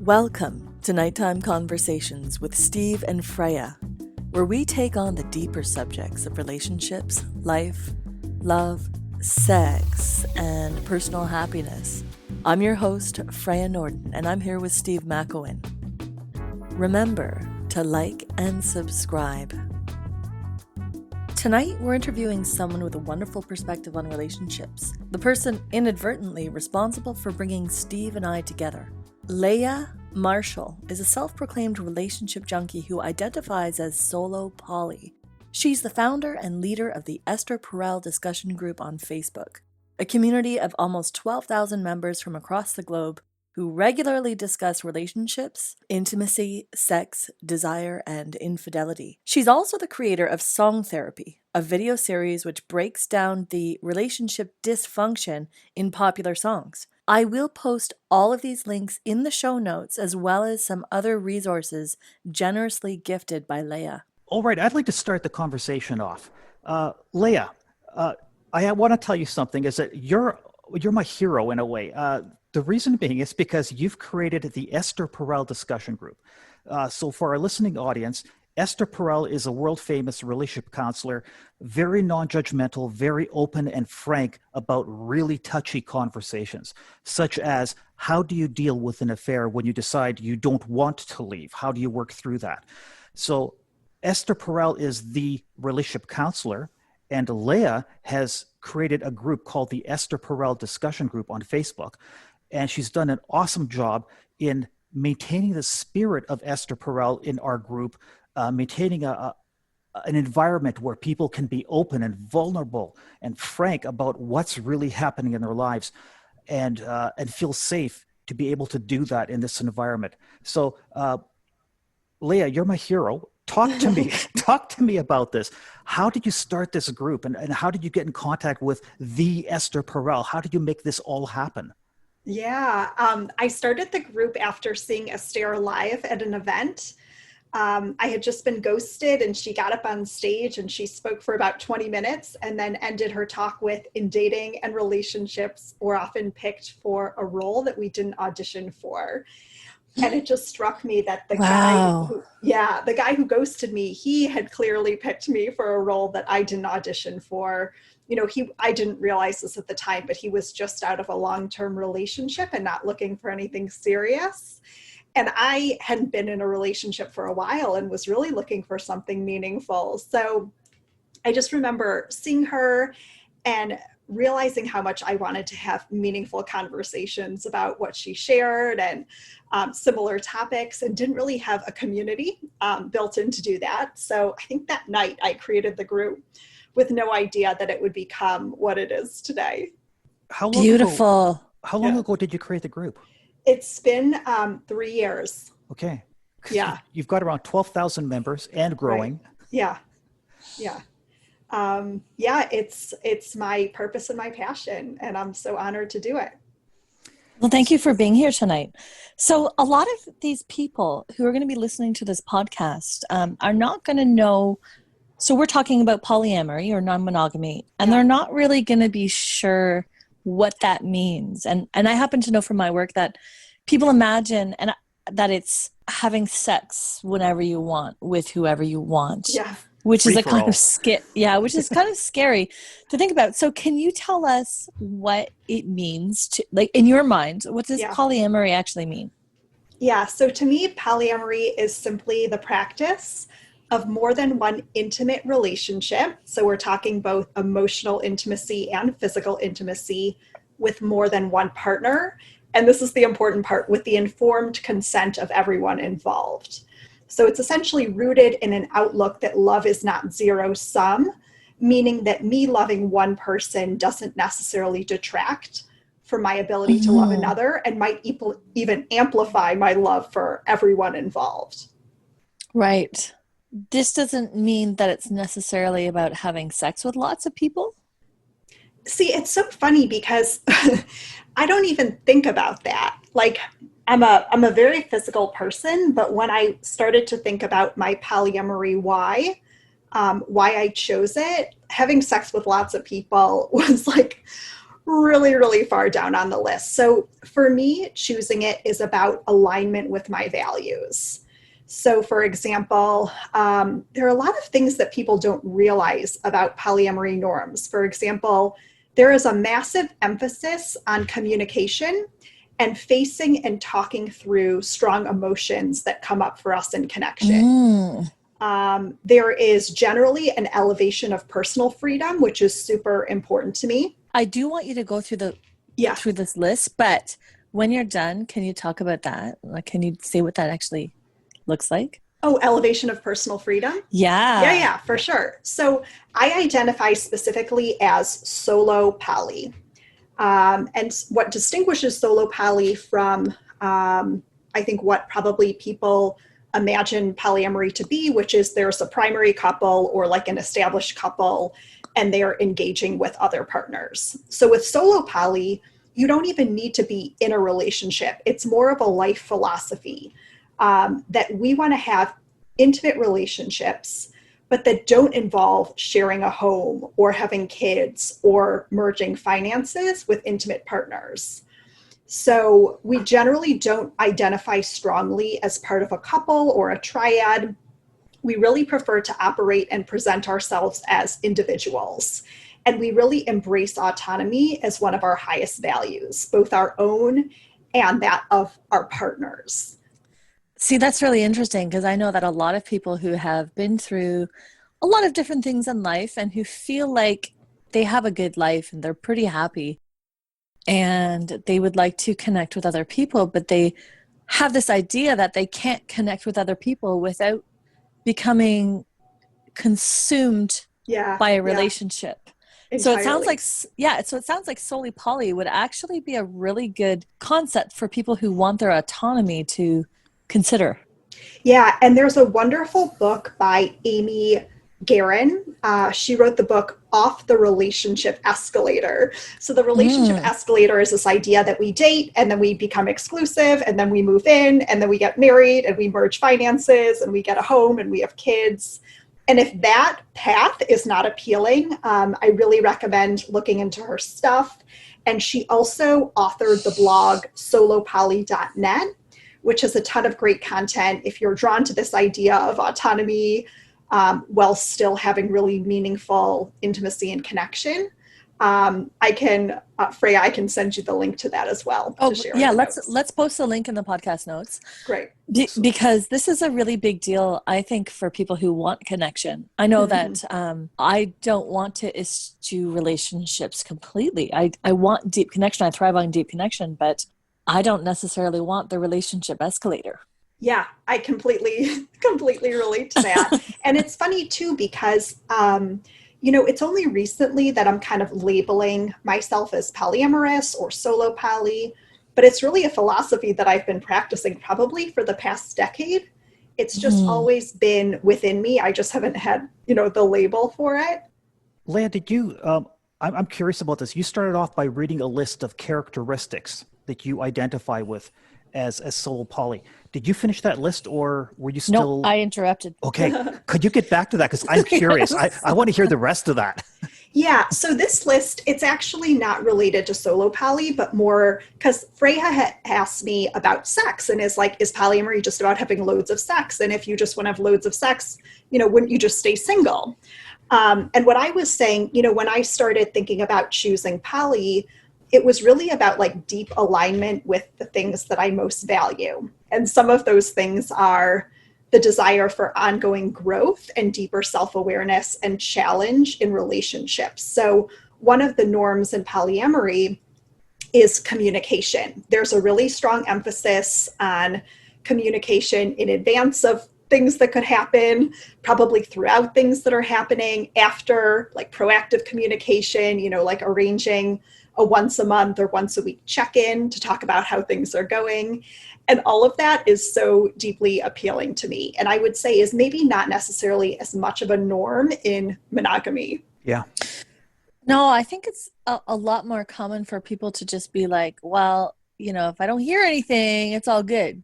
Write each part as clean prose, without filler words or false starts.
Welcome to Nighttime Conversations with Steve and Freya, where we take on the deeper subjects of relationships, life, love, sex, and personal happiness. I'm your host, Freya Norden, and I'm here with Steve McEwen. Remember to like and subscribe. Tonight, we're interviewing someone with a wonderful perspective on relationships, the person inadvertently responsible for bringing Steve and I together. Leah Marshall is a self-proclaimed relationship junkie who identifies as solo poly. She's the founder and leader of the Esther Perel Discussion Group on Facebook, a community of almost 12,000 members from across the globe who regularly discuss relationships, intimacy, sex, desire, and infidelity. She's also the creator of Song Therapy, a video series which breaks down the relationship dysfunction in popular songs. I will post all of these links in the show notes, as well as some other resources generously gifted by Leah. All right, I'd like to start the conversation off. Leah, I want to tell you something, is that you're my hero in a way. The reason being is because you've created the Esther Perel Discussion Group. So for our listening audience, Esther Perel is a world-famous relationship counselor, very non-judgmental, very open and frank about really touchy conversations, such as how do you deal with an affair when you decide you don't want to leave? How do you work through that? So Esther Perel is the relationship counselor, and Leah has created a group called the Esther Perel Discussion Group on Facebook. And she's done an awesome job in maintaining the spirit of Esther Perel in our group, maintaining an environment where people can be open and vulnerable and frank about what's really happening in their lives, and feel safe to be able to do that in this environment. So, Leah, you're my hero. Talk to me. Talk to me about this. How did you start this group, and how did you get in contact with the Esther Perel? How did you make this all happen? Yeah, I started the group after seeing Esther live at an event. I had just been ghosted, and she got up on stage and she spoke for about 20 minutes and then ended her talk with, in dating and relationships, we're often picked for a role that we didn't audition for. And it just struck me that the guy who ghosted me, he had clearly picked me for a role that I didn't audition for. You know, I didn't realize this at the time, but he was just out of a long-term relationship and not looking for anything serious. And I hadn't been in a relationship for a while and was really looking for something meaningful. So I just remember seeing her and realizing how much I wanted to have meaningful conversations about what she shared and similar topics, and didn't really have a community built in to do that. So I think that night I created the group with no idea that it would become what it is today. How long ago did you create the group? It's been 3 years. Okay. Yeah. You've got around 12,000 members and growing. Right. Yeah. It's my purpose and my passion, and I'm so honored to do it. Well, thank you for being here tonight. So a lot of these people who are going to be listening to this podcast are not going to know. So we're talking about polyamory or non-monogamy, and they're not really going to be sure what that means. And I happen to know from my work that people imagine that it's having sex whenever you want with whoever you want. Yeah. Which is a kind of which is kind of scary to think about. So can you tell us what it means to, like, in your mind, what does polyamory actually mean? Yeah. So to me, polyamory is simply the practice of more than one intimate relationship. So we're talking both emotional intimacy and physical intimacy with more than one partner. And this is the important part, with the informed consent of everyone involved. So it's essentially rooted in an outlook that love is not zero sum, meaning that me loving one person doesn't necessarily detract from my ability to love another, and might even amplify my love for everyone involved. Right. This doesn't mean that it's necessarily about having sex with lots of people. See, it's so funny because I don't even think about that. Like, I'm a very physical person, but when I started to think about my polyamory why I chose it, having sex with lots of people was like really, really far down on the list. So for me, choosing it is about alignment with my values. So for example, there are a lot of things that people don't realize about polyamory norms. For example, there is a massive emphasis on communication and facing and talking through strong emotions that come up for us in connection. There is generally an elevation of personal freedom, which is super important to me. I do want you to go through through this list, but when you're done, can you talk about that? Like, can you say what that actually looks like? Oh, elevation of personal freedom? Yeah. For sure. So I identify specifically as solo poly. And what distinguishes solo poly from, I think, what probably people imagine polyamory to be, which is there's a primary couple or like an established couple, and they're engaging with other partners. So with solo poly, you don't even need to be in a relationship. It's more of a life philosophy that we want to have intimate relationships, but that don't involve sharing a home or having kids or merging finances with intimate partners. So we generally don't identify strongly as part of a couple or a triad. We really prefer to operate and present ourselves as individuals. And we really embrace autonomy as one of our highest values, both our own and that of our partners. See, that's really interesting because I know that a lot of people who have been through a lot of different things in life and who feel like they have a good life and they're pretty happy and they would like to connect with other people, but they have this idea that they can't connect with other people without becoming consumed by a relationship. Entirely. So it sounds like solely poly would actually be a really good concept for people who want their autonomy to consider. Yeah, and there's a wonderful book by Amy Guerin. She wrote the book Off the Relationship Escalator. So the relationship escalator is this idea that we date and then we become exclusive and then we move in and then we get married and we merge finances and we get a home and we have kids. And if that path is not appealing, I really recommend looking into her stuff. And she also authored the blog solopoly.net, which has a ton of great content if you're drawn to this idea of autonomy while still having really meaningful intimacy and connection. I can, Freya, I can send you the link to that as well. Oh, yeah, let's post the link in the podcast notes. Great. Because this is a really big deal, I think, for people who want connection. I know that I don't want to eschew relationships completely. I want deep connection. I thrive on deep connection, but I don't necessarily want the relationship escalator. Yeah, I completely relate to that. And it's funny too, because, it's only recently that I'm kind of labeling myself as polyamorous or solo poly, but it's really a philosophy that I've been practicing probably for the past decade. It's just always been within me. I just haven't had, the label for it. Leah, did you, I'm curious about this. You started off by reading a list of characteristics that you identify with as solo poly. Did you finish that list or were you still? No, I interrupted. Okay. Could you get back to that? Because I'm curious. I want to hear the rest of that. Yeah. So this list, it's actually not related to solo poly, but more because Freya asked me about sex and is like, is polyamory just about having loads of sex? And if you just want to have loads of sex, wouldn't you just stay single? And what I was saying, when I started thinking about choosing poly, it was really about like deep alignment with the things that I most value. And some of those things are the desire for ongoing growth and deeper self-awareness and challenge in relationships. So one of the norms in polyamory is communication. There's a really strong emphasis on communication in advance of things that could happen, probably throughout things that are happening, after, like proactive communication, like arranging a once a month or once a week check-in to talk about how things are going. And all of that is so deeply appealing to me. And I would say is maybe not necessarily as much of a norm in monogamy. Yeah. No, I think it's a lot more common for people to just be like, well, if I don't hear anything, it's all good.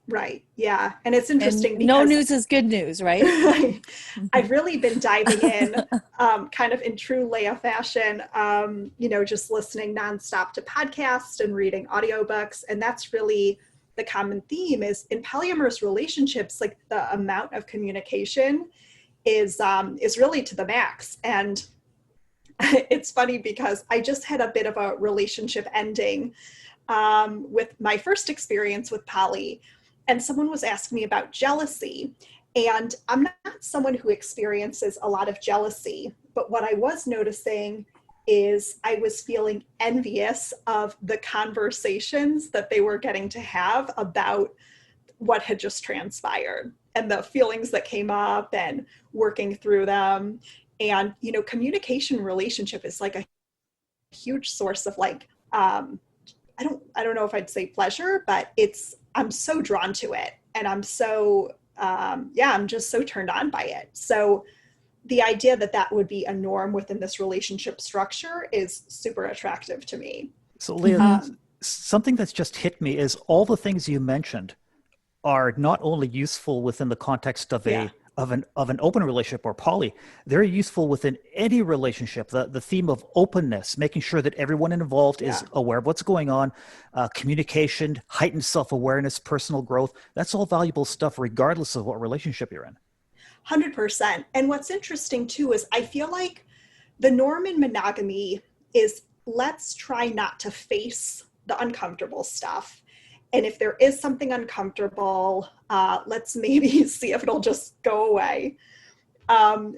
Right. Yeah. And it's And interesting no because news is good news, right? I've really been diving in kind of in true Leah fashion, just listening nonstop to podcasts and reading audiobooks. And that's really the common theme is in polyamorous relationships, like the amount of communication is really to the max. And it's funny because I just had a bit of a relationship ending with my first experience with poly, and someone was asking me about jealousy. And I'm not someone who experiences a lot of jealousy, but what I was noticing is I was feeling envious of the conversations that they were getting to have about what had just transpired and the feelings that came up and working through them. And, communication relationship is like a huge source of like, I don't know if I'd say pleasure, but I'm so drawn to it. And I'm so, I'm just so turned on by it. So the idea that would be a norm within this relationship structure is super attractive to me. So Leah, something that's just hit me is all the things you mentioned are not only useful within the context of an open relationship or poly, they're useful within any relationship. The theme of openness, making sure that everyone involved is aware of what's going on, communication, heightened self-awareness, personal growth. That's all valuable stuff regardless of what relationship you're in. 100%. And what's interesting too is I feel like the norm in monogamy is let's try not to face the uncomfortable stuff. And if there is something uncomfortable, let's maybe see if it'll just go away.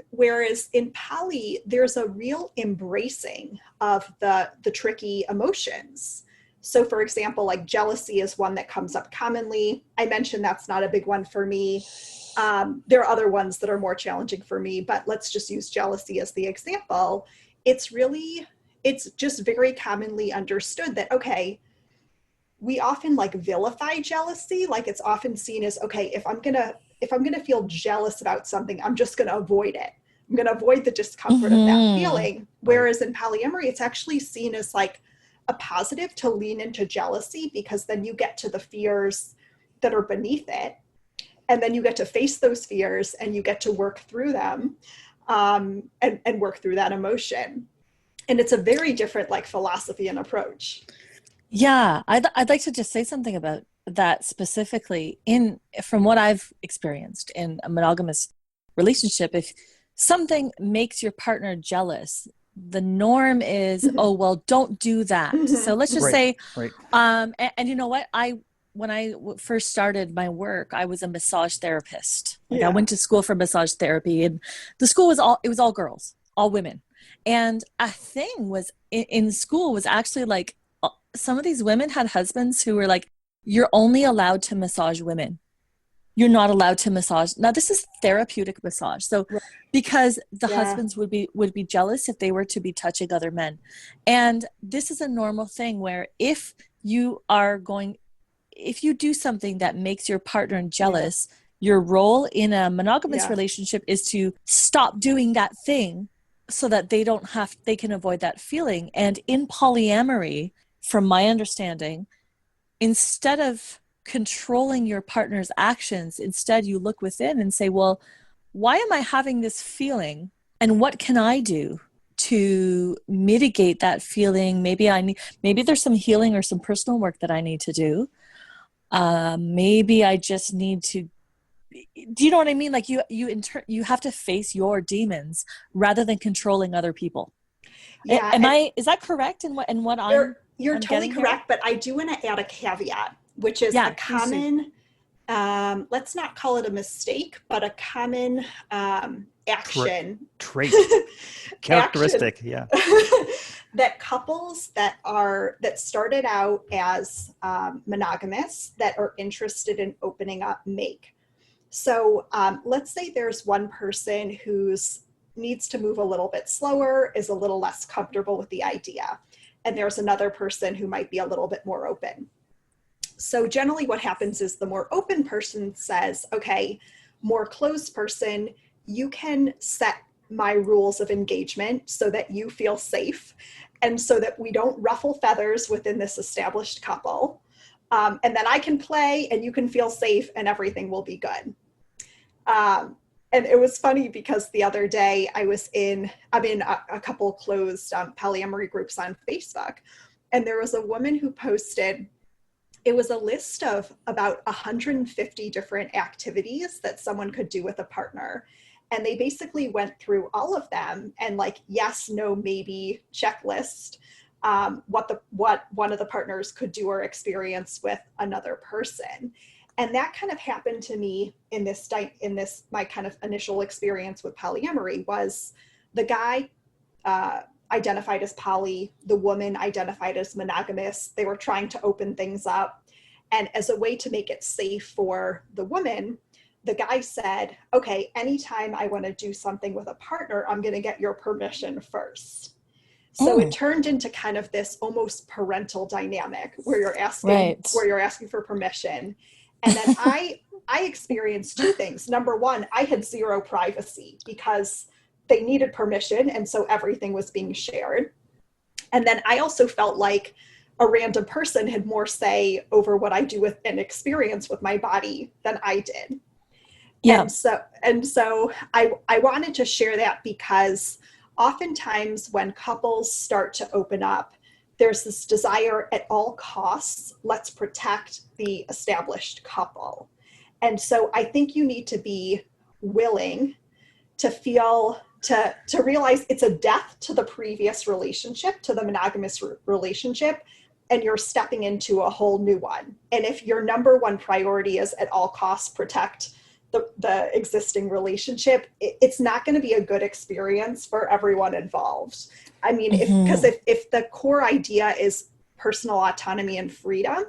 Whereas in poly, there's a real embracing of the tricky emotions. So for example, like jealousy is one that comes up commonly. I mentioned that's not a big one for me. There are other ones that are more challenging for me, but let's just use jealousy as the example. It's just very commonly understood that, okay, we often like vilify jealousy. Like it's often seen as, okay, if I'm gonna feel jealous about something, I'm just gonna avoid it. I'm gonna avoid the discomfort of that feeling. Whereas in polyamory, it's actually seen as like a positive to lean into jealousy, because then you get to the fears that are beneath it. And then you get to face those fears and you get to work through them and work through that emotion. And it's a very different like philosophy and approach. Yeah, I'd like to just say something about that specifically from what I've experienced in a monogamous relationship. If something makes your partner jealous, the norm is, oh, well, don't do that. So let's just say, and you know what? When I first started my work, I was a massage therapist. I went to school for massage therapy, and the school was all girls, all women. And a thing was in school was actually like, some of these women had husbands who were like, you're only allowed to massage women. You're not allowed to massage. Now this is therapeutic massage. So because the husbands would be jealous if they were to be touching other men. And this is a normal thing where if you do something that makes your partner jealous, your role in a monogamous relationship is to stop doing that thing so that they can avoid that feeling. And in polyamory, from my understanding, instead of controlling your partner's actions, instead you look within and say, well, why am I having this feeling? And what can I do to mitigate that feeling? Maybe there's some healing or some personal work that I need to do. Maybe I just need to, do you know what I mean? Like you have to face your demons rather than controlling other people. Yeah. Is that correct in what You're totally correct, but I do want to add a caveat, which is a common, let's not call it a mistake, but a common action. Trait. Characteristic, that couples that started out as monogamous that are interested in opening up make. So let's say there's one person who's needs to move a little bit slower, is a little less comfortable with the idea. And there's another person who might be a little bit more open. So generally what happens is the more open person says, okay, more closed person, you can set my rules of engagement so that you feel safe and so that we don't ruffle feathers within this established couple. And then I can play and you can feel safe and everything will be good. And it was funny because the other day I'm in a couple closed polyamory groups on Facebook, and there was a woman who posted, it was a list of about 150 different activities that someone could do with a partner. And they basically went through all of them and like, yes, no, maybe checklist, what one of the partners could do or experience with another person. And that kind of happened to me in this my kind of initial experience with polyamory. Was the guy identified as poly, the woman identified as monogamous. They were trying to open things up. And as a way to make it safe for the woman, the guy said, okay, anytime I want to do something with a partner, I'm going to get your permission first. So it turned into kind of this almost parental dynamic where you're asking for permission. And then I experienced two things. Number one, I had zero privacy because they needed permission. And so everything was being shared. And then I also felt like a random person had more say over what I do with an experience with my body than I did. Yeah. And so I wanted to share that because oftentimes when couples start to open up, there's this desire at all costs, let's protect the established couple. And so I think you need to be willing to feel, to realize it's a death to the previous relationship, to the monogamous relationship, and you're stepping into a whole new one. And if your number one priority is at all costs protect the existing relationship, it's not going to be a good experience for everyone involved. I mean, if the core idea is personal autonomy and freedom,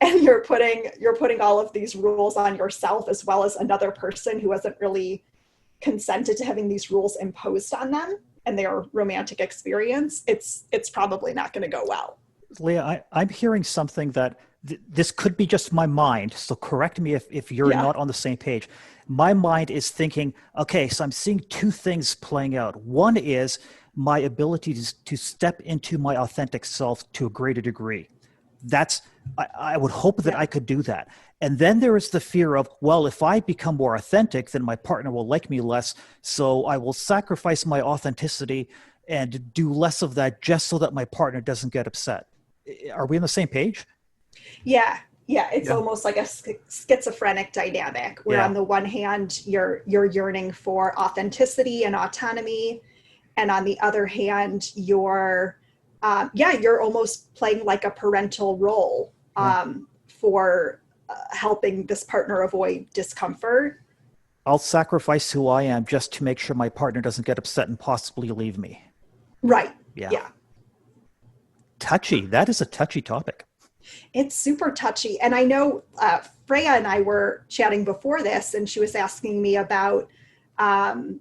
and you're putting all of these rules on yourself as well as another person who hasn't really consented to having these rules imposed on them and their romantic experience, it's probably not going to go well. Leah, I'm hearing something that this could be just my mind, so correct me if you're not on the same page. My mind is thinking, okay, so I'm seeing two things playing out. One is my ability to step into my authentic self to a greater degree. I would hope that I could do that. And then there is the fear of, well, if I become more authentic, then my partner will like me less, so I will sacrifice my authenticity and do less of that just so that my partner doesn't get upset. Are we on the same page? Yeah. It's almost like a schizophrenic dynamic where on the one hand, you're yearning for authenticity and autonomy. And on the other hand, you're almost playing like a parental role for helping this partner avoid discomfort. I'll sacrifice who I am just to make sure my partner doesn't get upset and possibly leave me. Right. Yeah. Touchy. That is a touchy topic. It's super touchy. And I know Freya and I were chatting before this, and she was asking me about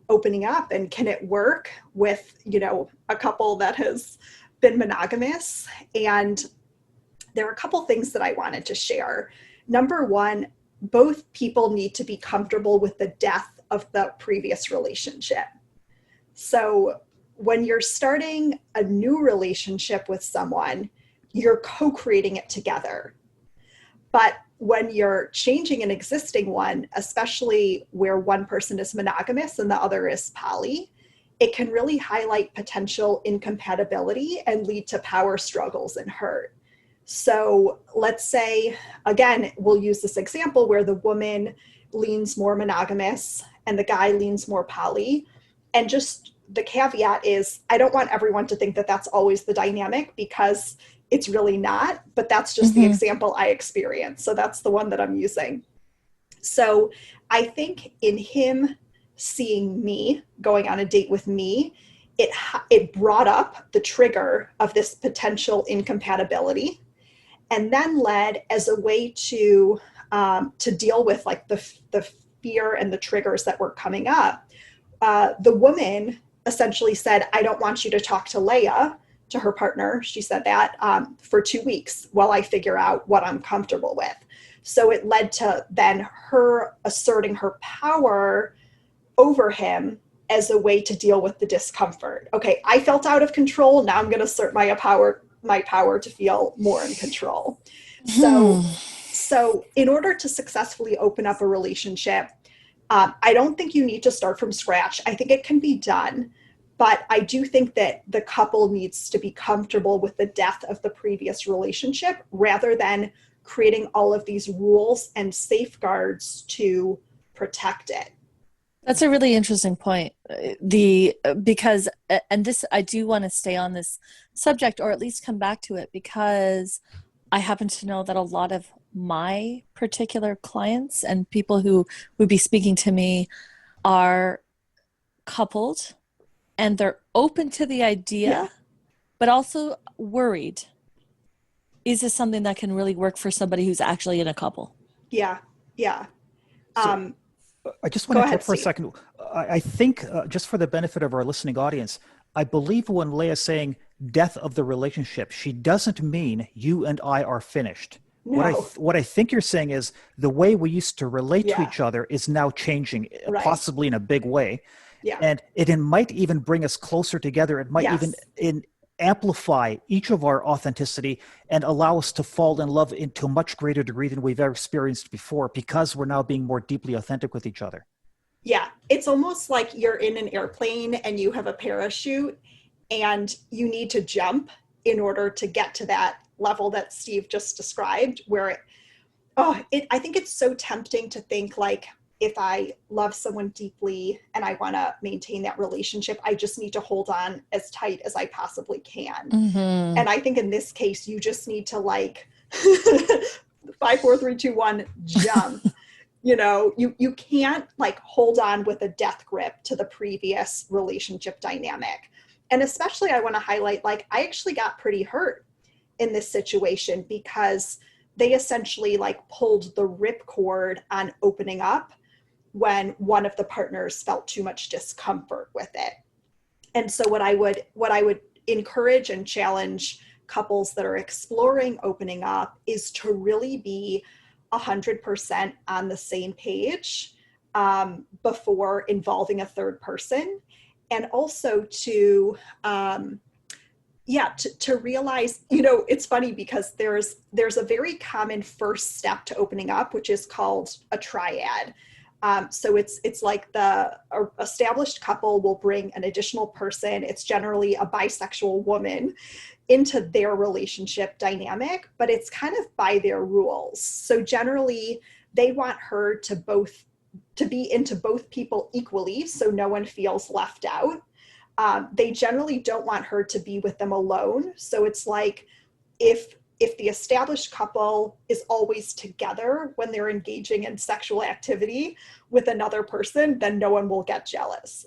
opening up and can it work with, a couple that has been monogamous. And there are a couple things that I wanted to share. Number one, both people need to be comfortable with the death of the previous relationship. So when you're starting a new relationship with someone, you're co-creating it together. But when you're changing an existing one, especially where one person is monogamous and the other is poly, it can really highlight potential incompatibility and lead to power struggles and hurt. So let's say, again, we'll use this example where the woman leans more monogamous and the guy leans more poly. And just the caveat is, I don't want everyone to think that that's always the dynamic, because it's really not, but that's just the example I experienced. So that's the one that I'm using. So I think in him seeing me, going on a date with me, it brought up the trigger of this potential incompatibility, and then led as a way to deal with like the fear and the triggers that were coming up. The woman essentially said, I don't want you to talk to Leah, to her partner. She said that for 2 weeks while I figure out what I'm comfortable with. So it led to then her asserting her power over him as a way to deal with the discomfort. Okay, I felt out of control. Now I'm going to assert my power to feel more in control. So in order to successfully open up a relationship, I don't think you need to start from scratch. I think it can be done, but I do think that the couple needs to be comfortable with the death of the previous relationship rather than creating all of these rules and safeguards to protect it. That's a really interesting point. Because this, I do want to stay on this subject, or at least come back to it, because I happen to know that a lot of my particular clients and people who would be speaking to me are coupled, and they're open to the idea, but also worried. Is this something that can really work for somebody who's actually in a couple? Yeah. So, I just want to interrupt for a second. I think just for the benefit of our listening audience, I believe when Leah's saying death of the relationship, she doesn't mean you and I are finished. No. What I think you're saying is the way we used to relate to each other is now changing, possibly in a big way. Yeah. And it might even bring us closer together. It might even amplify each of our authenticity and allow us to fall in love into a much greater degree than we've ever experienced before, because we're now being more deeply authentic with each other. Yeah, it's almost like you're in an airplane and you have a parachute and you need to jump in order to get to that level that Steve just described, where I think it's so tempting to think like, if I love someone deeply and I want to maintain that relationship, I just need to hold on as tight as I possibly can. Mm-hmm. And I think in this case, you just need to 5, 4, 3, 2, 1, jump. You can't hold on with a death grip to the previous relationship dynamic. And especially I want to highlight, I actually got pretty hurt in this situation because they essentially pulled the ripcord on opening up when one of the partners felt too much discomfort with it. And so what I would encourage and challenge couples that are exploring opening up is to really be 100% on the same page before involving a third person. And also to realize, it's funny because there's a very common first step to opening up, which is called a triad. So it's like the established couple will bring an additional person. It's generally a bisexual woman into their relationship dynamic, but it's kind of by their rules. So generally they want her to be into both people equally, so no one feels left out. They generally don't want her to be with them alone. So it's like if the established couple is always together when they're engaging in sexual activity with another person, then no one will get jealous.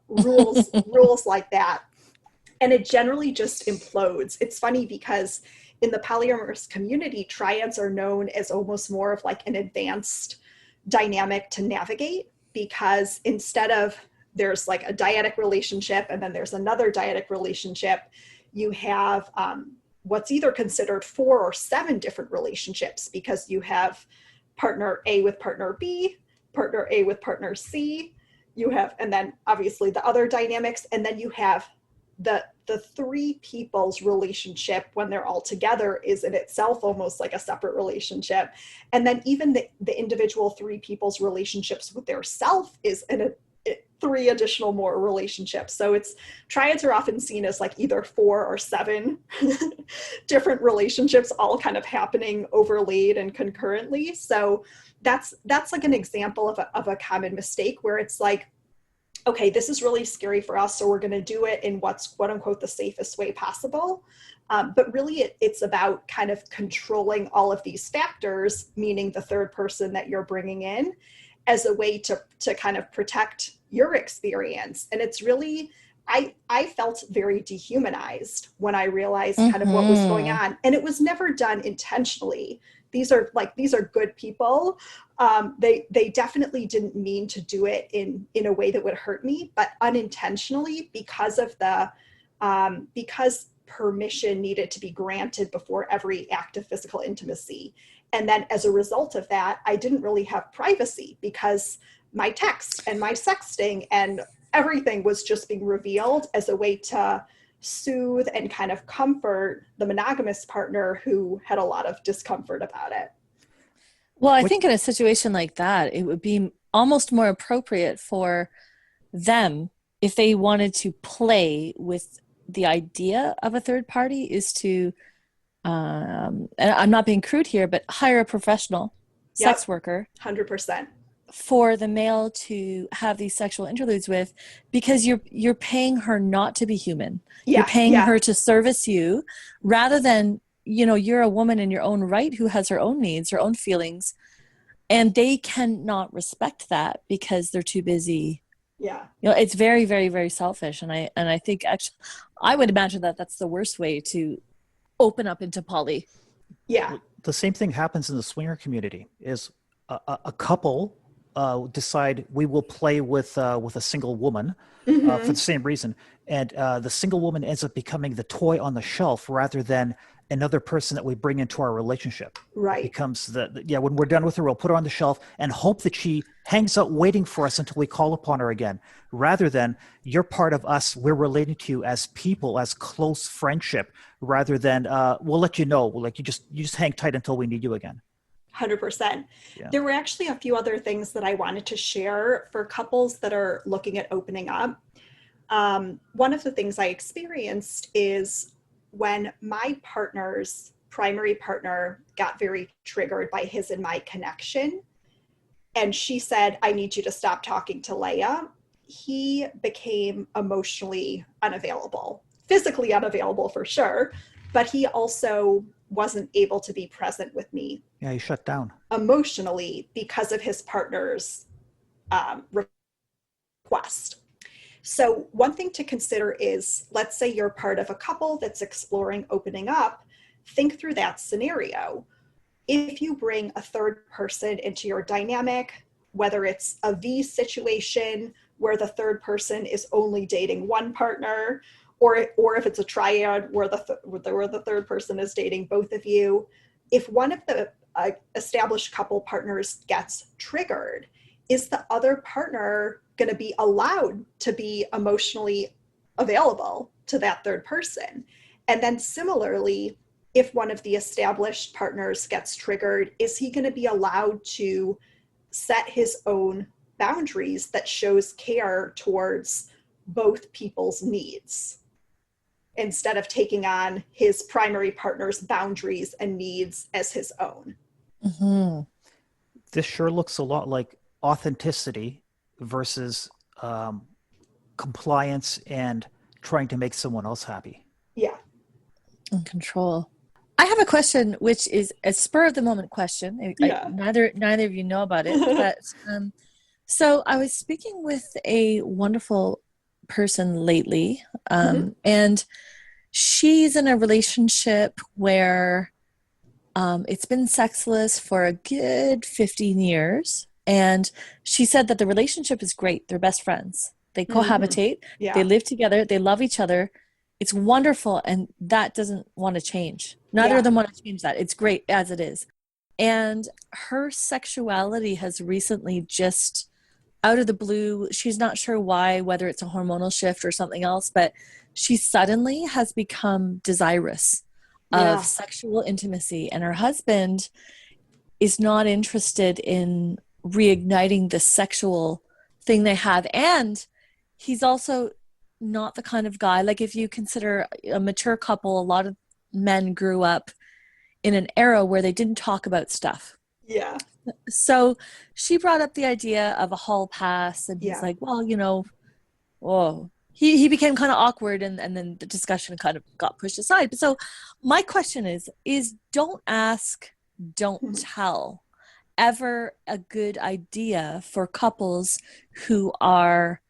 Rules like that. And it generally just implodes. It's funny because in the polyamorous community, triads are known as almost more of an advanced dynamic to navigate, because instead of there's a dyadic relationship and then there's another dyadic relationship, you have what's either considered 4 or 7 different relationships, because you have partner A with partner B, partner A with partner C, and then obviously the other dynamics, and then you have the 3 people's relationship when they're all together is in itself almost like a separate relationship. And then even the individual 3 people's relationships with their self is in 3 additional more relationships. So triads are often seen as either 4 or 7 different relationships all kind of happening overlaid and concurrently. So that's an example of a common mistake where it's okay, this is really scary for us, so we're going to do it in what's quote unquote the safest way possible. But really it's about kind of controlling all of these factors, meaning the third person that you're bringing in, as a way to kind of protect your experience. And it's really, I felt very dehumanized when I realized kind of what was going on. And it was never done intentionally. These are good people. They definitely didn't mean to do it in a way that would hurt me, but unintentionally, because permission needed to be granted before every act of physical intimacy. And then as a result of that, I didn't really have privacy, because my text and my sexting and everything was just being revealed as a way to soothe and kind of comfort the monogamous partner who had a lot of discomfort about it. Well, I think in a situation like that, it would be almost more appropriate for them, if they wanted to play with the idea of a third party, is to, and I'm not being crude here, but hire a professional sex worker 100%. for the male to have these sexual interludes with, because you're paying her not to be human. You're paying her to service you, rather than, you're a woman in your own right who has her own needs, her own feelings, and they cannot respect that because they're too busy. Yeah. It's very, very, very selfish. And I think actually, I would imagine that that's the worst way to open up into poly. Yeah. The same thing happens in the swinger community. Is a couple decide we will play with a single woman for the same reason, and the single woman ends up becoming the toy on the shelf rather than another person that we bring into our relationship. Right. It becomes when we're done with her, we'll put her on the shelf and hope that she hangs out waiting for us until we call upon her again, rather than you're part of us. We're relating to you as people, as close friendship, rather than we'll let you know, like you just hang tight until we need you again. 100%. Yeah. There were actually a few other things that I wanted to share for couples that are looking at opening up. One of the things I experienced is when my partner's primary partner got very triggered by his and my connection, and she said, I need you to stop talking to Leah, he became emotionally unavailable, physically unavailable for sure, but he also wasn't able to be present with me. Yeah, he shut down emotionally because of his partner's request. So one thing to consider is, let's say you're part of a couple that's exploring opening up. Think through that scenario. If you bring a third person into your dynamic, whether it's a V situation where the third person is only dating one partner, or if it's a triad where the third person is dating both of you, if one of the established couple partners gets triggered, is the other partner going to be allowed to be emotionally available to that third person? And then similarly, if one of the established partners gets triggered, is he going to be allowed to set his own boundaries that shows care towards both people's needs, instead of taking on his primary partner's boundaries and needs as his own? Mm-hmm. This sure looks a lot like authenticity versus compliance and trying to make someone else happy. Yeah. And control. I have a question, which is a spur of the moment question. Neither of you know about it, but so I was speaking with a wonderful person lately, and she's in a relationship where it's been sexless for a good 15 years. And she said that the relationship is great. They're best friends. They cohabitate. Yeah. They live together. They love each other. It's wonderful. And that doesn't want to change. Neither of them want to change that. It's great as it is. And her sexuality has recently just, out of the blue, she's not sure why, whether it's a hormonal shift or something else, but she suddenly has become desirous of sexual intimacy. And her husband is not interested in reigniting the sexual thing they have. And he's also not the kind of guy, like if you consider a mature couple, a lot of men grew up in an era where they didn't talk about stuff. Yeah. So she brought up the idea of a hall pass, and he's like, well, he became kind of awkward, and then the discussion kind of got pushed aside. So my question is don't ask, don't tell ever a good idea for couples who are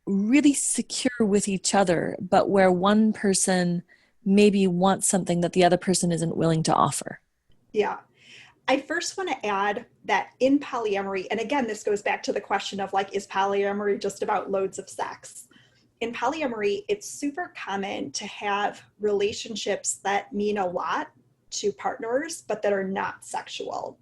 really secure with each other, but where one person maybe wants something that the other person isn't willing to offer? Yeah. I first want to add that in polyamory, and again, this goes back to the question of like, is polyamory just about loads of sex? In polyamory, it's super common to have relationships that mean a lot to partners, but that are not sexual.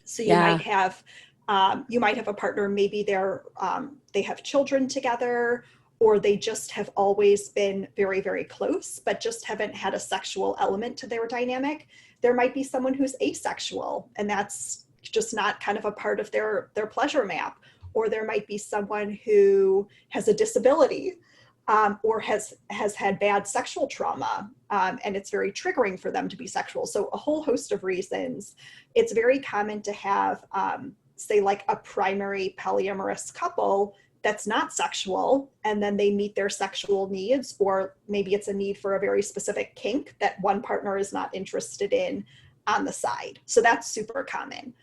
So you might have You might have a partner, maybe they have children together, or they just have always been very, very close, but just haven't had a sexual element to their dynamic. There might be someone who's asexual, and that's just not kind of a part of their pleasure map. Or there might be someone who has a disability, or has had bad sexual trauma, and it's very triggering for them to be sexual. So a whole host of reasons. It's very common to have, say, like a primary polyamorous couple that's not sexual, and then they meet their sexual needs, or maybe it's a need for a very specific kink that one partner is not interested in on the side. So that's super common.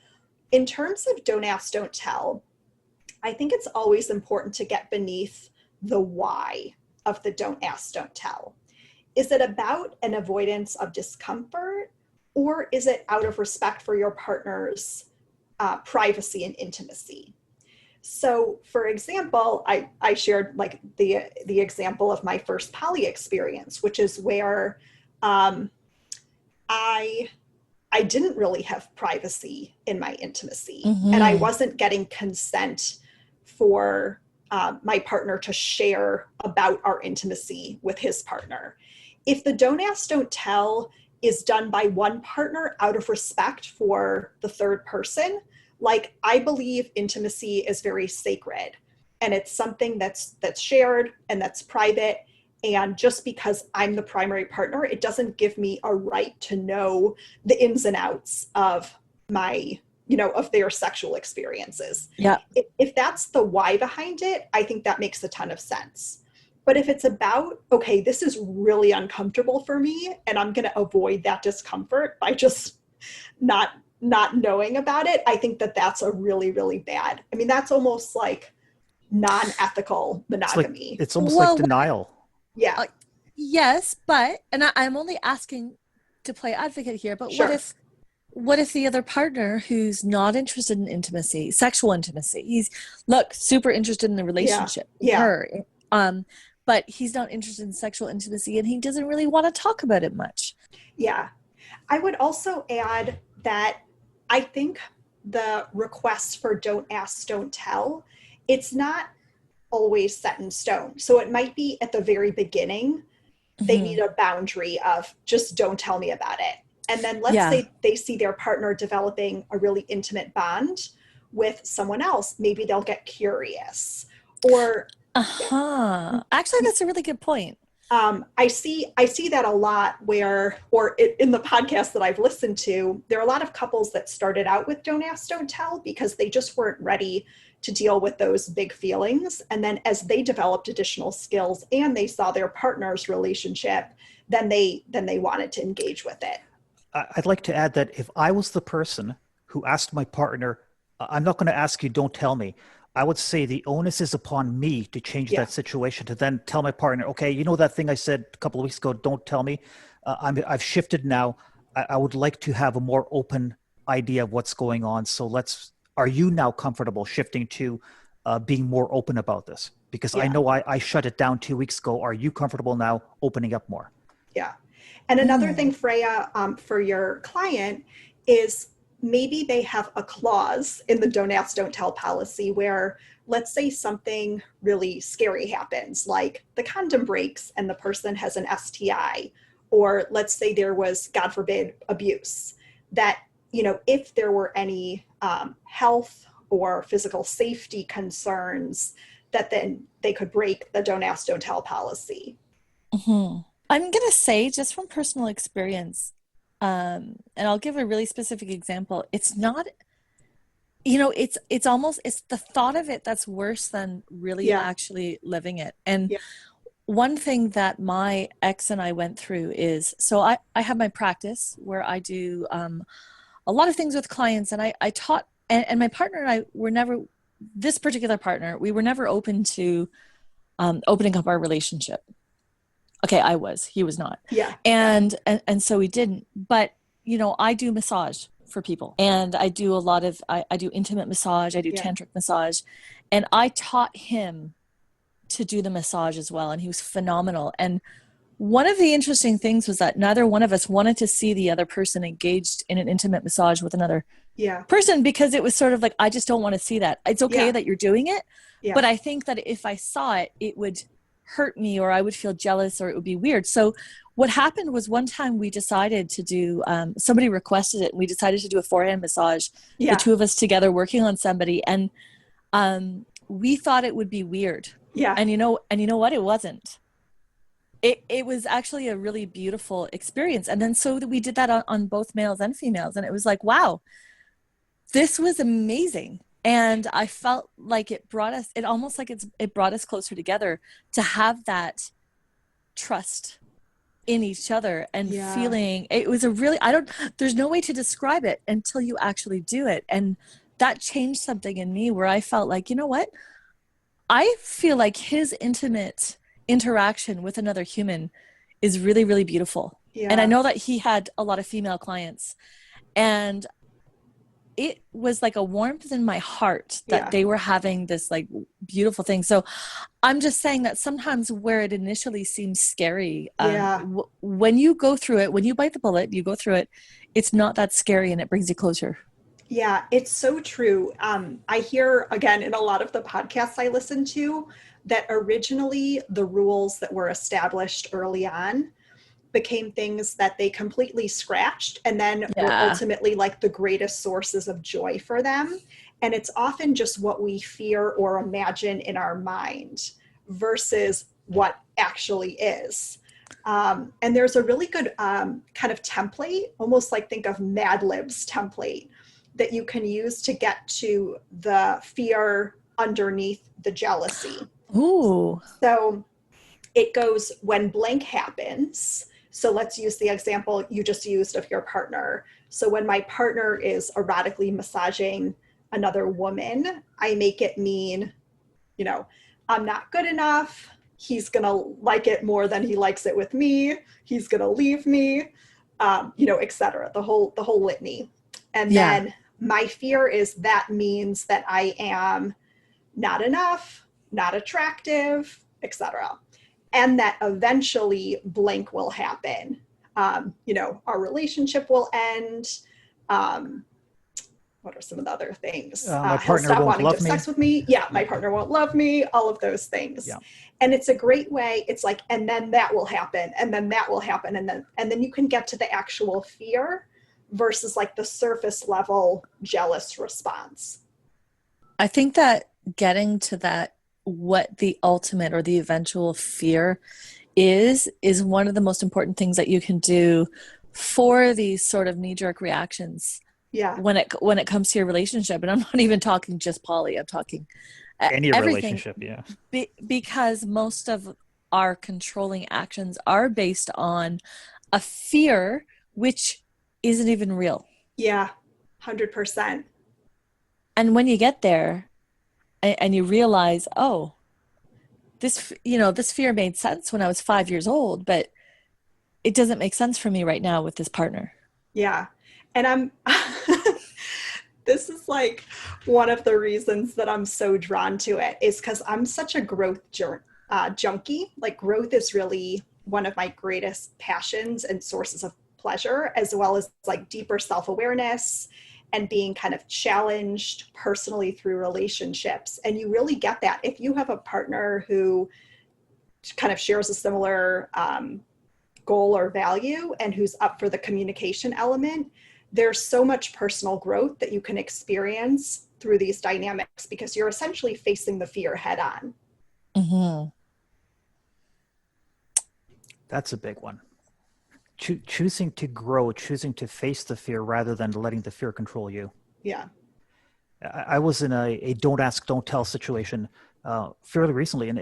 In terms of don't ask, don't tell, I think it's always important to get beneath the why of the don't ask, don't tell. Is it about an avoidance of discomfort, or is it out of respect for your partner's privacy and intimacy? So for example, I shared like the example of my first poly experience, which is where I didn't really have privacy in my intimacy, and I wasn't getting consent for my partner to share about our intimacy with his partner. If the don't ask, don't tell is done by one partner out of respect for the third person, like, I believe intimacy is very sacred, and it's something that's shared and that's private. And just because I'm the primary partner, it doesn't give me a right to know the ins and outs of my, of their sexual experiences. Yeah. If that's the why behind it, I think that makes a ton of sense. But if it's about, okay, this is really uncomfortable for me, and I'm going to avoid that discomfort by just not knowing about it, I think that's a really, really bad. I mean, that's almost like non-ethical monogamy. It's almost like denial. Yeah. Yes, but, and I'm only asking to play advocate here, but Sure. what if the other partner who's not interested in intimacy, sexual intimacy, he's super interested in the relationship with her, but he's not interested in sexual intimacy, and he doesn't really want to talk about it much. Yeah. I would also add that I think the request for don't ask, don't tell, it's not always set in stone. So it might be at the very beginning, they need a boundary of just don't tell me about it. And then let's say they see their partner developing a really intimate bond with someone else. Maybe they'll get curious, or actually, that's a really good point. I see that a lot in the podcast that I've listened to, there are a lot of couples that started out with don't ask, don't tell because they just weren't ready to deal with those big feelings. And then as they developed additional skills and they saw their partner's relationship, then they wanted to engage with it. I'd like to add that if I was the person who asked my partner, I'm not going to ask you, don't tell me. I would say the onus is upon me to change that situation, to then tell my partner, okay, that thing I said a couple of weeks ago, don't tell me. I've shifted now. I would like to have a more open idea of what's going on. So are you now comfortable shifting to being more open about this? Because I know I shut it down 2 weeks ago. Are you comfortable now opening up more? Yeah. And another thing, Freya, for your client is maybe they have a clause in the don't ask, don't tell policy where, let's say something really scary happens, like the condom breaks and the person has an STI, or let's say there was, God forbid, abuse, that, if there were any health or physical safety concerns, that then they could break the don't ask, don't tell policy. I'm going to say, just from personal experience, and I'll give a really specific example. It's not, it's the thought of it that's worse than really actually living it. And one thing that my ex and I went through is, so I have my practice where I do a lot of things with clients, and I taught, and my partner and I were never, this particular partner, we were never open to opening up our relationship. Okay, I was. He was not. Yeah. And so we didn't. But, I do massage for people. And I do a lot of, I do intimate massage. I do tantric massage. And I taught him to do the massage as well. And he was phenomenal. And one of the interesting things was that neither one of us wanted to see the other person engaged in an intimate massage with another Yeah. person, because it was sort of like, I just don't want to see that. It's okay Yeah. that you're doing it, Yeah. but I think that if I saw it, it would hurt me, or I would feel jealous, or it would be weird. So what happened was, one time we decided to do, somebody requested it, and we decided to do a forehand massage, the Yeah. two of us together working on somebody. And we thought it would be weird. Yeah. And you know what? It wasn't. It was actually a really beautiful experience. And then so we did that on both males and females. And it was like, wow, this was amazing. And I felt like it brought us, it almost like it brought us closer together, to have that trust in each other, and Yeah. feeling, it was a really, there's no way to describe it until you actually do it. And that changed something in me, where I felt like, you know what? I feel like his intimate interaction with another human is really, really beautiful. Yeah. And I know that he had a lot of female clients, and it was like a warmth in my heart that they were having this like beautiful thing. So I'm just saying that sometimes where it initially seems scary, when you go through it, when you bite the bullet, you go through it, it's not that scary, and it brings you closer. Yeah, it's so true. I hear, again, in a lot of the podcasts I listen to, that originally the rules that were established early on became things that they completely scratched, and then were ultimately like the greatest sources of joy for them. And it's often just what we fear or imagine in our mind versus what actually is. And there's a really good kind of template, almost like, think of Mad Libs template, that you can use to get to the fear underneath the jealousy. Ooh. So it goes, when blank happens. So let's use the example you just used of your partner. So when my partner is erotically massaging another woman, I make it mean, you know, I'm not good enough. He's going to like it more than he likes it with me. He's going to leave me, you know, et cetera, the whole litany. And then my fear is that means that I am not enough, not attractive, et cetera. And that eventually blank will happen. You know, our relationship will end. What are some of the other things? My He'll partner stop won't wanting to love have me. sex with me. Yeah, my partner won't love me. All of those things. Yeah. And it's a great way. It's like, and then that will happen, and then that will happen, and then you can get to the actual fear versus like the surface level jealous response. I think that getting to that, what the ultimate or the eventual fear is one of the most important things that you can do for these sort of knee-jerk reactions. Yeah. When it comes to your relationship. And I'm not even talking just poly, I'm talking any everything, relationship. Yeah. Because most of our controlling actions are based on a fear which isn't even real. Yeah. 100%. And when you get there and you realize, oh, this fear made sense when I was 5 years old, but it doesn't make sense for me right now with this partner. Yeah. And this is like one of the reasons that I'm so drawn to it, is because I'm such a growth junkie. Like, growth is really one of my greatest passions and sources of pleasure, as well as like deeper self-awareness and being kind of challenged personally through relationships. And you really get that if you have a partner who kind of shares a similar goal or value, and who's up for the communication element. There's so much personal growth that you can experience through these dynamics, because you're essentially facing the fear head on. Mm-hmm. That's a big one. Choosing to grow, choosing to face the fear rather than letting the fear control you. Yeah. I was in a don't ask, don't tell situation fairly recently, and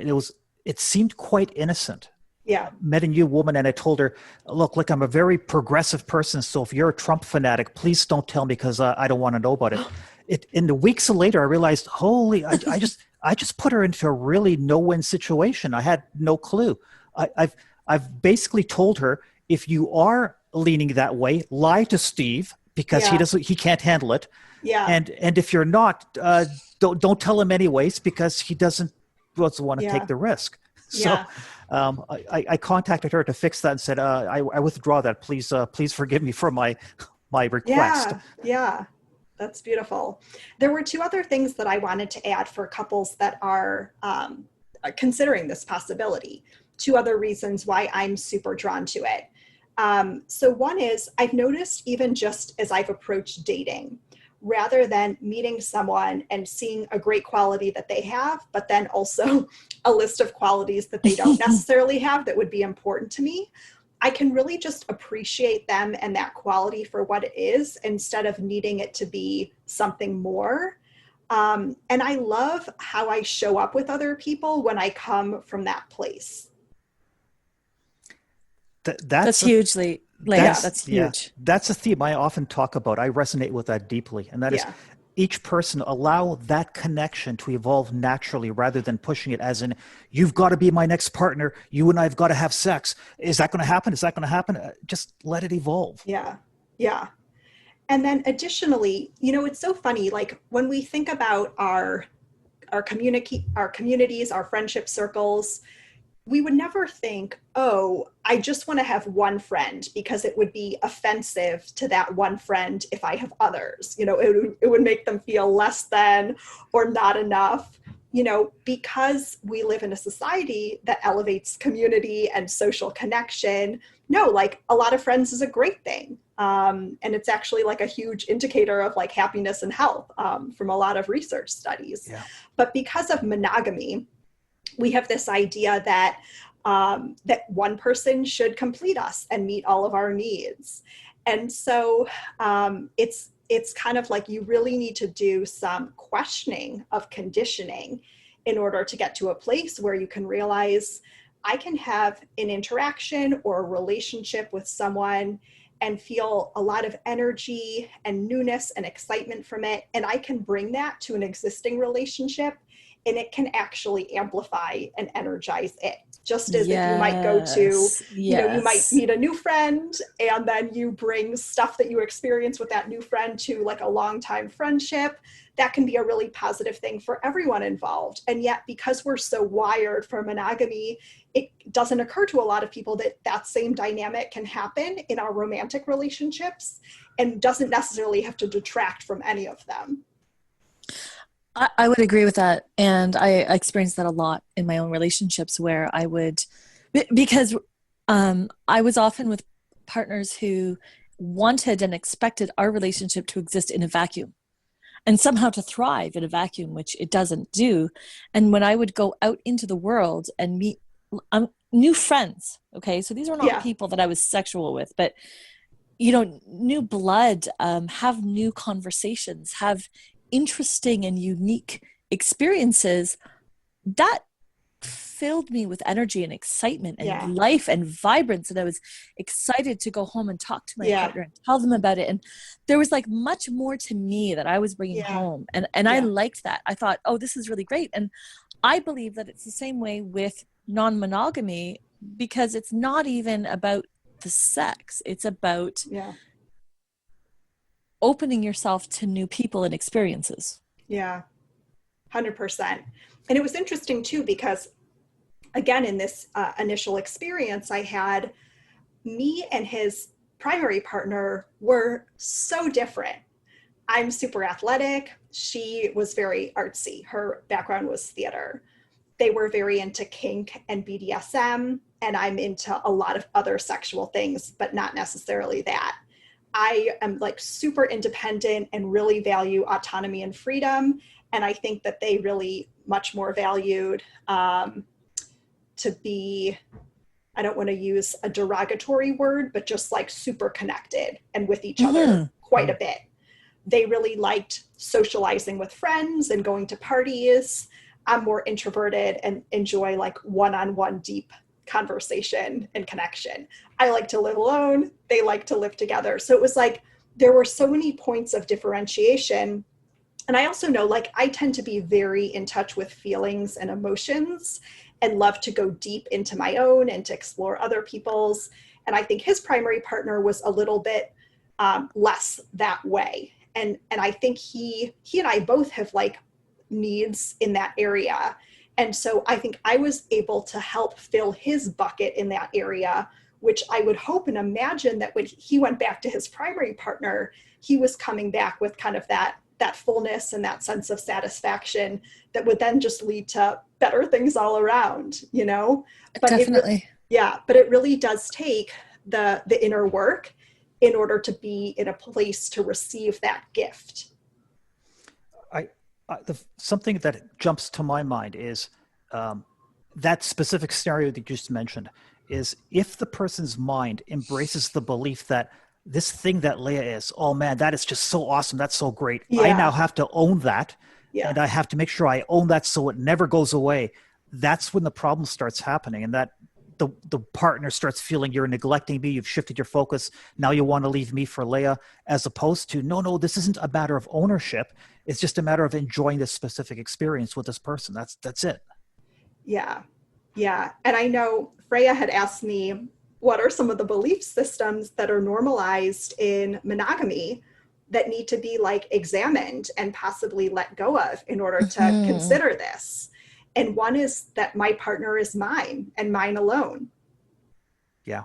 it seemed quite innocent. Yeah. Met a new woman, and I told her, look, I'm a very progressive person, so if you're a Trump fanatic, please don't tell me, because I don't want to know about it. In the weeks later, I realized, I just put her into a really no-win situation. I had no clue. I've basically told her, if you are leaning that way, lie to Steve, because he can't handle it. Yeah. And if you're not, don't tell him anyways, because he doesn't want to take the risk. So I contacted her to fix that and said, I withdraw that. Please forgive me for my request. Yeah. That's beautiful. There were two other things that I wanted to add for couples that are considering this possibility. Two other reasons why I'm super drawn to it. So one is I've noticed, even just as I've approached dating, rather than meeting someone and seeing a great quality that they have, but then also a list of qualities that they don't necessarily have that would be important to me, I can really just appreciate them and that quality for what it is, instead of needing it to be something more. And I love how I show up with other people when I come from that place. That's hugely, Leah, that's huge. Yeah, that's a theme I often talk about. I resonate with that deeply. And that is each person allow that connection to evolve naturally, rather than pushing it as in, you've got to be my next partner. You and I have got to have sex. Is that going to happen? Is that going to happen? Just let it evolve. Yeah. Yeah. And then additionally, it's so funny, like when we think about our communities, our friendship circles, we would never think, oh, I just want to have one friend because it would be offensive to that one friend if I have others. It would make them feel less than or not enough, because we live in a society that elevates community and social connection. No, like a lot of friends is a great thing. And it's actually like a huge indicator of like happiness and health from a lot of research studies. Yeah. But because of monogamy, we have this idea that that one person should complete us and meet all of our needs. And so it's kind of like you really need to do some questioning of conditioning in order to get to a place where you can realize I can have an interaction or a relationship with someone and feel a lot of energy and newness and excitement from it. And I can bring that to an existing relationship, and it can actually amplify and energize it. Just as if you might go to, you might meet a new friend, and then you bring stuff that you experience with that new friend to like a longtime friendship. That can be a really positive thing for everyone involved. And yet, because we're so wired for monogamy, it doesn't occur to a lot of people that that same dynamic can happen in our romantic relationships, and doesn't necessarily have to detract from any of them. I would agree with that. And I experienced that a lot in my own relationships, where I would, because I was often with partners who wanted and expected our relationship to exist in a vacuum and somehow to thrive in a vacuum, which it doesn't do. And when I would go out into the world and meet new friends, okay, so these are not people that I was sexual with, but new blood, have new conversations, have interesting and unique experiences, that filled me with energy and excitement and life and vibrance. And I was excited to go home and talk to my partner and tell them about it. And there was like much more to me that I was bringing home. And I liked that. I thought, oh, this is really great. And I believe that it's the same way with non-monogamy, because it's not even about the sex. It's about opening yourself to new people and experiences. Yeah, 100%. And it was interesting too, because again, in this initial experience I had, me and his primary partner were so different. I'm super athletic. She was very artsy. Her background was theater. They were very into kink and BDSM, and I'm into a lot of other sexual things, but not necessarily that. I am like super independent and really value autonomy and freedom. And I think that they really much more valued to be, I don't want to use a derogatory word, but just like super connected and with each other quite a bit. They really liked socializing with friends and going to parties. I'm more introverted and enjoy like one-on-one deep conversation and connection. I like to live alone. They like to live together. So it was like, there were so many points of differentiation. And I also know, like, I tend to be very in touch with feelings and emotions and love to go deep into my own and to explore other people's. And I think his primary partner was a little bit less that way. And I think he and I both have like needs in that area. And so I think I was able to help fill his bucket in that area which I would hope and imagine that when he went back to his primary partner, he was coming back with kind of that fullness and that sense of satisfaction that would then just lead to better things all around, you know? But Definitely. but it really does take the inner work in order to be in a place to receive that gift. Something that jumps to my mind is that specific scenario that you just mentioned is if the person's mind embraces the belief that this thing that Leah is, oh man, that is just so awesome. That's so great. Yeah. I now have to own that. Yeah. And I have to make sure I own that so it never goes away. That's when the problem starts happening, and that the partner starts feeling you're neglecting me. You've shifted your focus. Now you want to leave me for Leah, as opposed to, no, this isn't a matter of ownership. It's just a matter of enjoying this specific experience with this person. That's it. Yeah. Yeah. And I know Freya had asked me, what are some of the belief systems that are normalized in monogamy that need to be like examined and possibly let go of in order to consider this? And one is that my partner is mine and mine alone. Yeah.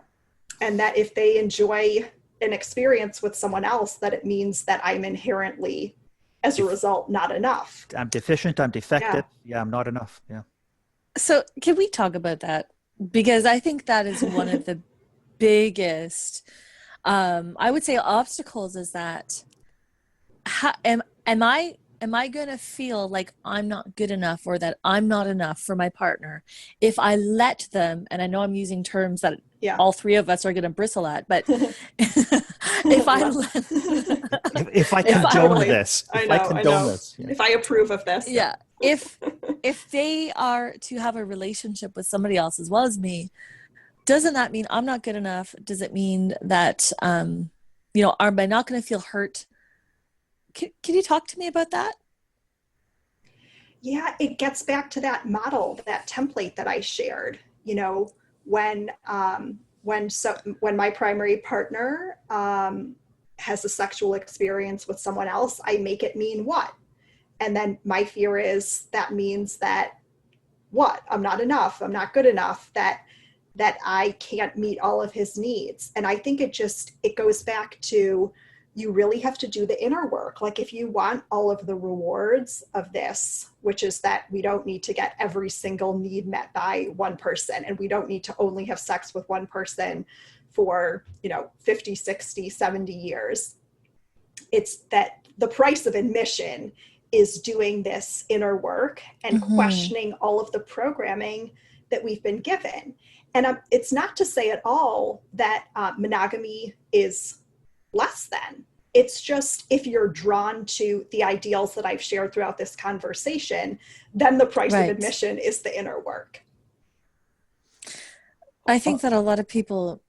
And that if they enjoy an experience with someone else, that it means that I'm inherently, as a result, not enough. I'm deficient. I'm defective. Yeah, I'm not enough. Yeah. So can we talk about that? Because I think that is one of the biggest, I would say, obstacles is that am I going to feel like I'm not good enough or that I'm not enough for my partner if I let them, and I know I'm using terms that all three of us are going to bristle at, but if I condone this, if I approve of this. Yeah. If they are to have a relationship with somebody else as well as me, doesn't that mean I'm not good enough? Does it mean that, am I not going to feel hurt? Can you talk to me about that? Yeah, it gets back to that model, that template that I shared. When my primary partner has a sexual experience with someone else, I make it mean what? And then my fear is that means that what? I'm not enough. I'm not good enough. That I can't meet all of his needs. And I think it goes back to, you really have to do the inner work. Like if you want all of the rewards of this, which is that we don't need to get every single need met by one person, and we don't need to only have sex with one person for, 50, 60, 70 years. It's that the price of admission is doing this inner work and questioning all of the programming that we've been given. And it's not to say at all that monogamy is less than. It's just, if you're drawn to the ideals that I've shared throughout this conversation, then the price of admission is the inner work. I think that a lot of people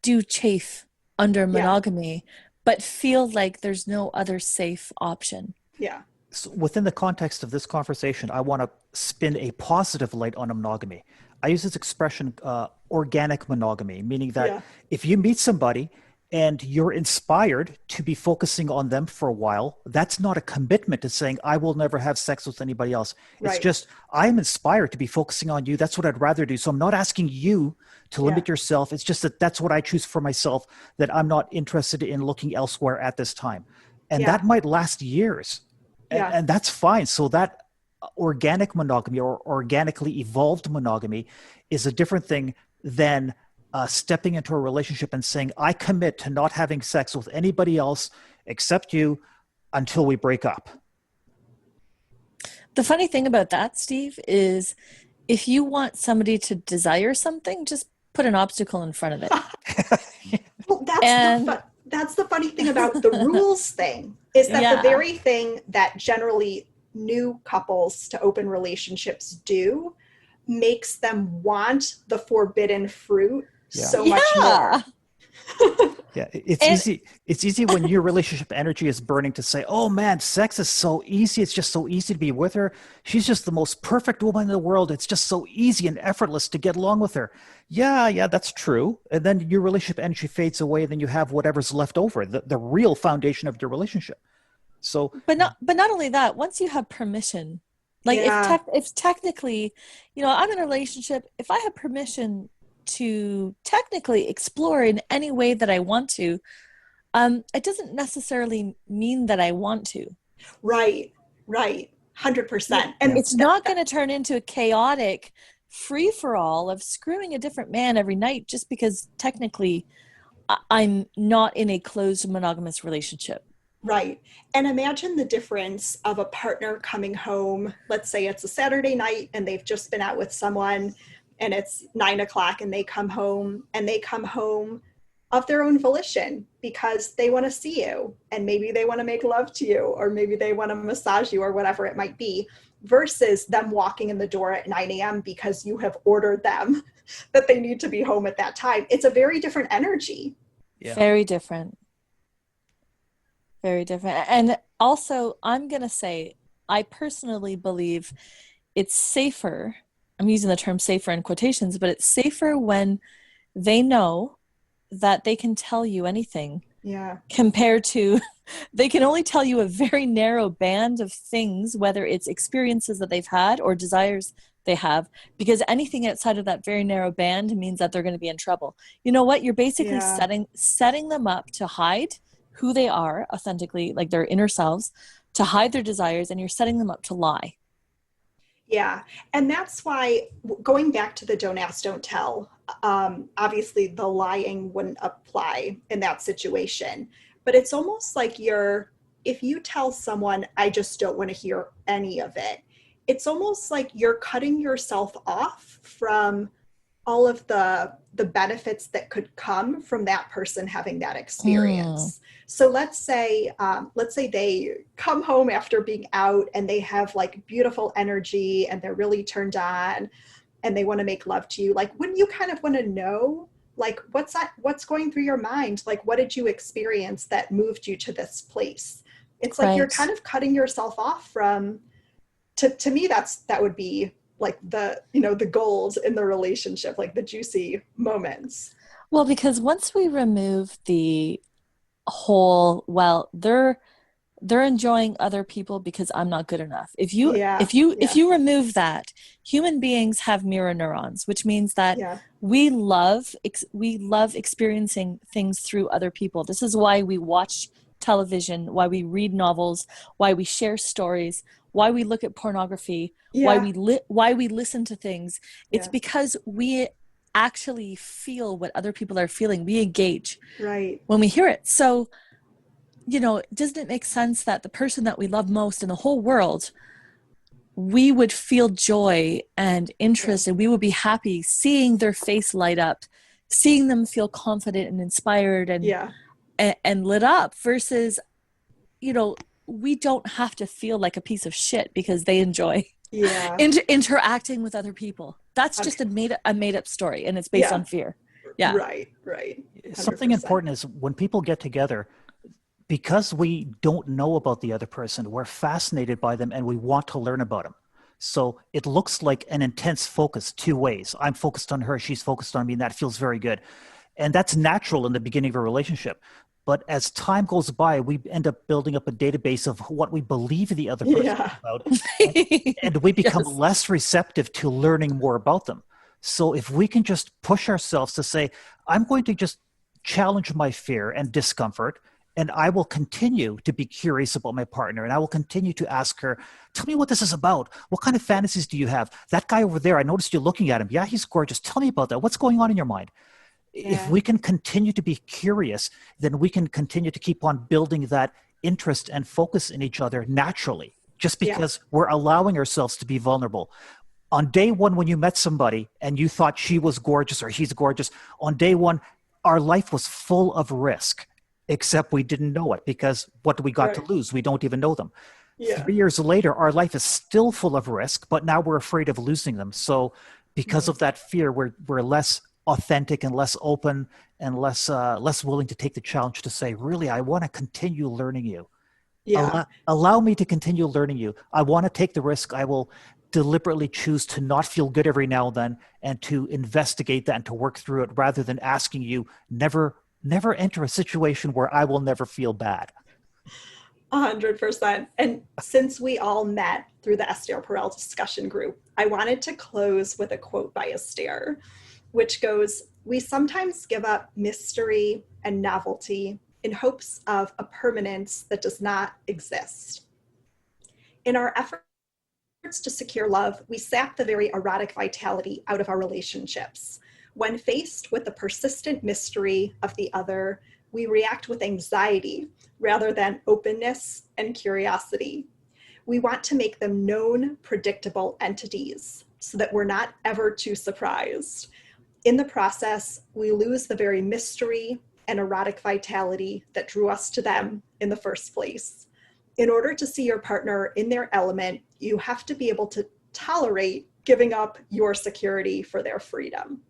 do chafe under monogamy, but feel like there's no other safe option. Yeah. So within the context of this conversation, I want to spin a positive light on monogamy. I use this expression, organic monogamy, meaning that if you meet somebody and you're inspired to be focusing on them for a while, that's not a commitment to saying, I will never have sex with anybody else. It's just, I'm inspired to be focusing on you. That's what I'd rather do. So I'm not asking you to limit yourself. It's just that's what I choose for myself, that I'm not interested in looking elsewhere at this time. And that might last years. And that's fine. So that organic monogamy or organically evolved monogamy is a different thing than stepping into a relationship and saying, I commit to not having sex with anybody else except you until we break up. The funny thing about that, Steve, is if you want somebody to desire something, just put an obstacle in front of it. Well, that's the funny thing about the rules thing, is that the very thing that generally new couples to open relationships do makes them want the forbidden fruit so much more. It's easy when your relationship energy is burning to say, oh man, sex is so easy. It's just so easy to be with her. She's just the most perfect woman in the world. It's just so easy and effortless to get along with her. Yeah, that's true. And then your relationship energy fades away, and then you have whatever's left over, the real foundation of your relationship. So, but not only that, once you have permission, like if technically, I'm in a relationship, if I have permission to technically explore in any way that I want to, it doesn't necessarily mean that I want to. Right. 100%. And it's not going to turn into a chaotic free-for-all of screwing a different man every night just because technically I'm not in a closed monogamous relationship. Right. And imagine the difference of a partner coming home. Let's say it's a Saturday night and they've just been out with someone and it's 9 o'clock and they come home of their own volition because they want to see you and maybe they want to make love to you or maybe they want to massage you or whatever it might be, versus them walking in the door at 9 a.m. because you have ordered them that they need to be home at that time. It's a very different energy. Yeah. Very different. Very different. And also, I'm going to say, I personally believe it's safer. I'm using the term safer in quotations, but it's safer when they know that they can tell you anything. Yeah. Compared to, they can only tell you a very narrow band of things, whether it's experiences that they've had or desires they have, because anything outside of that very narrow band means that they're going to be in trouble. You know what? You're basically setting them up to hide who they are authentically, like their inner selves, to hide their desires, and you're setting them up to lie. Yeah. And that's why, going back to the don't ask, don't tell, obviously the lying wouldn't apply in that situation, but it's almost like if you tell someone, I just don't want to hear any of it, it's almost like you're cutting yourself off from all of the benefits that could come from that person having that experience. So let's say they come home after being out and they have like beautiful energy and they're really turned on and they want to make love to you. Like, wouldn't you kind of want to know, like, what's going through your mind? Like, what did you experience that moved you to this place? It's like you're kind of cutting yourself off from, to me, that would be like the gold in the relationship, like the juicy moments. Well, because once we remove the whole, well, they're enjoying other people because I'm not good enough. If you remove that, human beings have mirror neurons, which means that we love experiencing things through other people. This is why we watch television, why we read novels, why we share stories, why we look at pornography, why we listen to things. It's because we actually feel what other people are feeling. We engage when we hear it. So, doesn't it make sense that the person that we love most in the whole world, we would feel joy and interest and we would be happy seeing their face light up, seeing them feel confident and inspired and lit up, versus, we don't have to feel like a piece of shit because they enjoy interacting with other people. That's just a made up story, and it's based on fear. Yeah. Right. 100%. Something important is when people get together, because we don't know about the other person, we're fascinated by them and we want to learn about them. So it looks like an intense focus two ways. I'm focused on her, she's focused on me, and that feels very good. And that's natural in the beginning of a relationship. But as time goes by, we end up building up a database of what we believe the other person is about. And we become less receptive to learning more about them. So if we can just push ourselves to say, I'm going to just challenge my fear and discomfort, and I will continue to be curious about my partner, and I will continue to ask her, tell me what this is about. What kind of fantasies do you have? That guy over there, I noticed you looking at him. Yeah, he's gorgeous. Tell me about that. What's going on in your mind? If we can continue to be curious, then we can continue to keep on building that interest and focus in each other naturally, just because we're allowing ourselves to be vulnerable. On day one, when you met somebody and you thought she was gorgeous or he's gorgeous, on day one, our life was full of risk, except we didn't know it, because what do we got to lose? We don't even know them. 3 years later, our life is still full of risk, but now we're afraid of losing them. So because of that fear, we're less authentic and less open and less willing to take the challenge to say, really, I want to continue learning you. Allow me to continue learning you. I want to take the risk. I will deliberately choose to not feel good every now and then, and to investigate that and to work through it, rather than asking you, never enter a situation where I will never feel bad. 100%. And since we all met through the Esther Perel Discussion Group, I wanted to close with a quote by Esther. which goes, we sometimes give up mystery and novelty in hopes of a permanence that does not exist. In our efforts to secure love, we sap the very erotic vitality out of our relationships. When faced with the persistent mystery of the other, we react with anxiety rather than openness and curiosity. We want to make them known, predictable entities so that we're not ever too surprised. In the process, we lose the very mystery and erotic vitality that drew us to them in the first place. In order to see your partner in their element, you have to be able to tolerate giving up your security for their freedom.